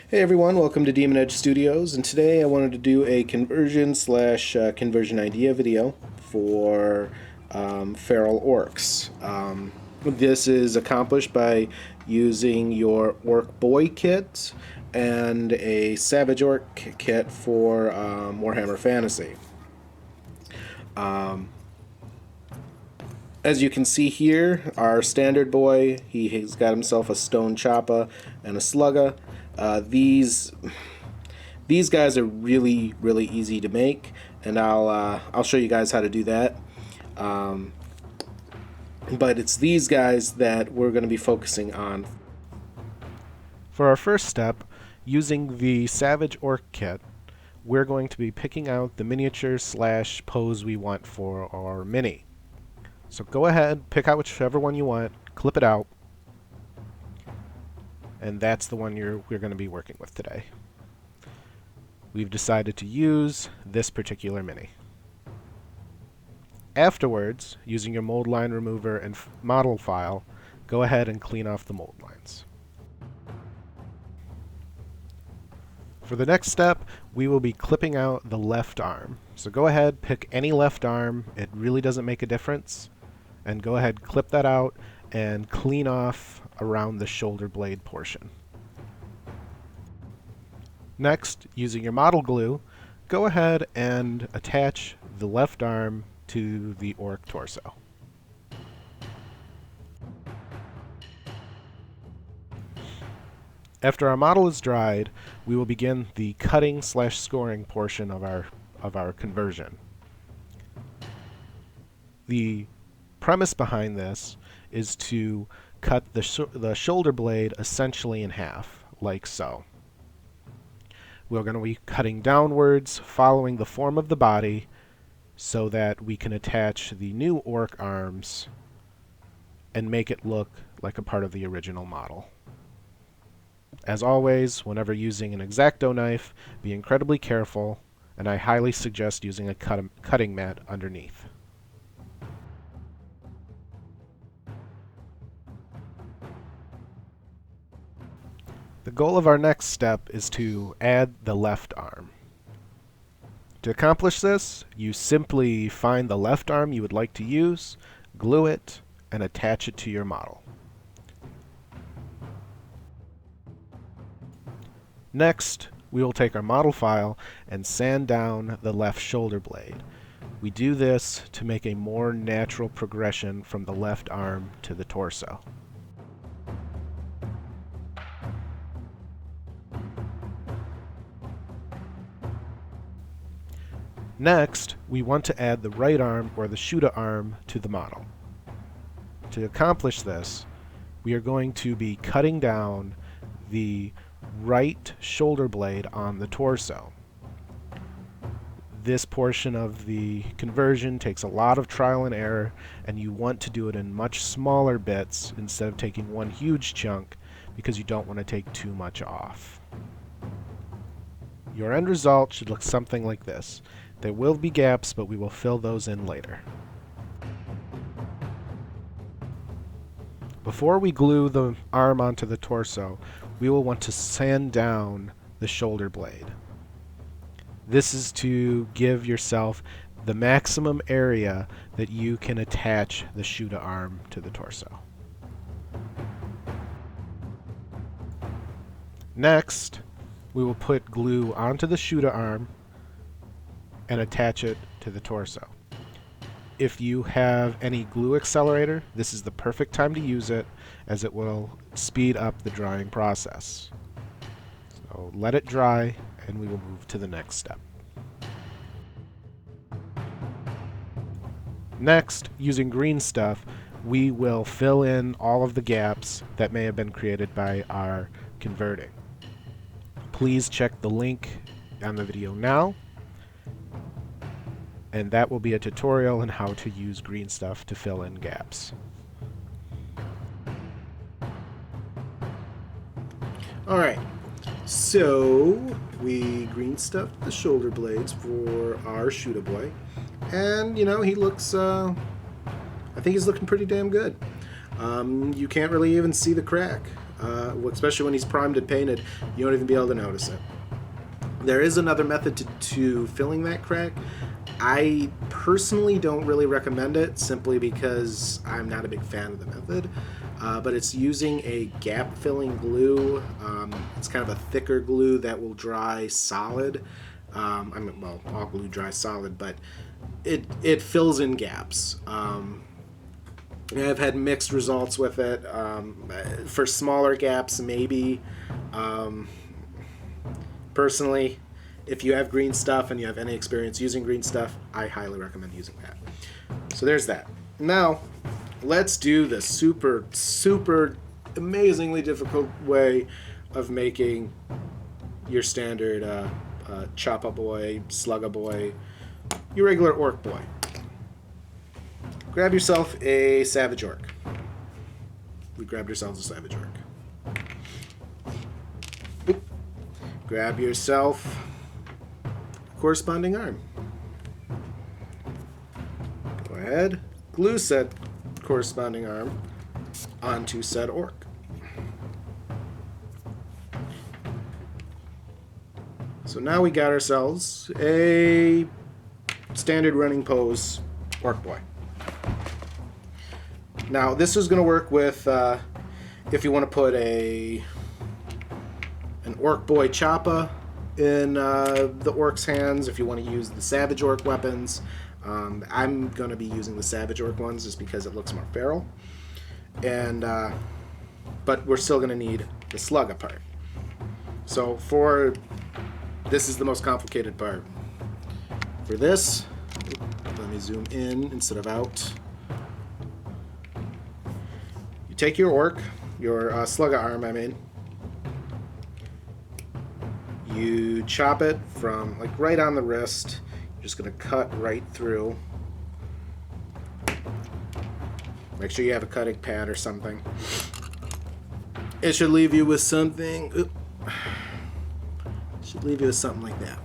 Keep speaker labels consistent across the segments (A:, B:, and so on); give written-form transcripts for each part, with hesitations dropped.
A: Hey everyone, welcome to Demon Edge Studios, and today I wanted to do a conversion idea video for Feral Orks. This is accomplished by using your Ork Boy kit and a Savage Ork kit for Warhammer Fantasy. As you can see here, our standard boy, he's got himself a stone choppa and a slugga. These guys are really easy to make, and I'll show you guys how to do that. But it's these guys that we're going to be focusing on.
B: For our first step, using the Savage Ork kit, we're going to be picking out the miniature / pose we want for our mini. So go ahead, pick out whichever one you want, clip it out, and that's the one we're going to be working with today. We've decided to use this particular mini. Afterwards, using your mold line remover and model file, go ahead and clean off the mold lines. For the next step, we will be clipping out the left arm. So go ahead, pick any left arm, it really doesn't make a difference, and go ahead, clip that out and clean off around the shoulder blade portion. Next, using your model glue, go ahead and attach the left arm to the orc torso. After our model is dried, we will begin the cutting / scoring portion of our conversion. The premise behind this is to cut the shoulder blade essentially in half, like so. We're going to be cutting downwards, following the form of the body, so that we can attach the new orc arms and make it look like a part of the original model. As always, whenever using an X-Acto knife, be incredibly careful, and I highly suggest using a cutting mat underneath. The goal of our next step is to add the left arm. To accomplish this, you simply find the left arm you would like to use, glue it, and attach it to your model. Next, we will take our model file and sand down the left shoulder blade. We do this to make a more natural progression from the left arm to the torso. Next, we want to add the right arm or the shoulder arm to the model. To accomplish this, we are going to be cutting down the right shoulder blade on the torso. This portion of the conversion takes a lot of trial and error, and you want to do it in much smaller bits instead of taking one huge chunk, because you don't want to take too much off. Your end result should look something like this. There will be gaps, but we will fill those in later. Before we glue the arm onto the torso, we will want to sand down the shoulder blade. This is to give yourself the maximum area that you can attach the shoulder arm to the torso. Next, we will put glue onto the shoulder arm and attach it to the torso. If you have any glue accelerator, this is the perfect time to use it, as it will speed up the drying process. So let it dry, and we will move to the next step. Next, using green stuff, we will fill in all of the gaps that may have been created by our converting. Please check the link on the video now, and that will be a tutorial on how to use green stuff to fill in gaps.
A: Alright, so we green stuffed the shoulder blades for our shooter boy, and he looks, I think he's looking pretty damn good. You can't really even see the crack especially when he's primed and painted. You won't even be able to notice it. There is another method to filling that crack. I personally don't really recommend it, simply because I'm not a big fan of the method. But it's using a gap filling glue. It's kind of a thicker glue that will dry solid. I mean, well, all glue dries solid, but it fills in gaps. I've had mixed results with it. For smaller gaps, maybe. Personally, if you have green stuff and you have any experience using green stuff, I highly recommend using that. So there's that. Now, let's do the super, super amazingly difficult way of making your standard Choppa boy, Slugga boy, your regular Ork boy. Grab yourself a Savage Ork. We grabbed ourselves a Savage Ork. Oop. Grab yourself a corresponding arm. Go ahead, glue said corresponding arm onto said Ork. So now we got ourselves a standard running pose Ork boy. Now this is going to work with if you want to put an Ork boy Choppa in the Ork's hands, if you want to use the Savage Ork weapons. I'm going to be using the Savage Ork ones just because it looks more feral. And but we're still going to need the Slugga part. So this is the most complicated part. For this, let me zoom in instead of out. You take your Ork, your Slugga arm, I mean. You chop it from like right on the wrist. You're just going to cut right through. Make sure you have a cutting pad or something. It should leave you with something. It should leave you with something like that.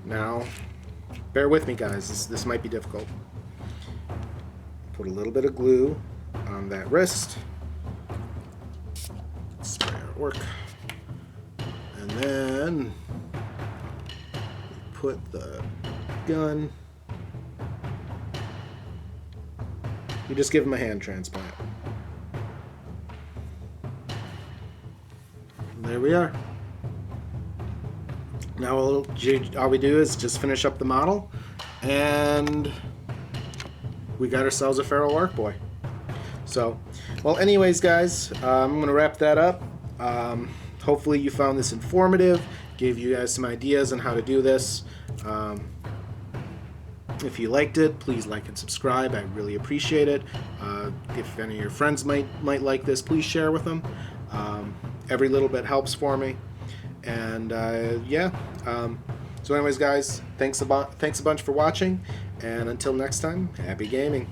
A: Now, bear with me, guys. This might be difficult. Put a little bit of glue on that wrist. Spray our Ork. And then put the gun. You just give him a hand transplant. And there we are. Now all we do is just finish up the model, and we got ourselves a Feral Ork boy. So, well, anyways, guys, I'm going to wrap that up. Hopefully you found this informative, gave you guys some ideas on how to do this. If you liked it, please like and subscribe. I really appreciate it. If any of your friends might like this, please share with them. Every little bit helps for me. And yeah. So anyways, guys, thanks a bunch for watching. And until next time, happy gaming.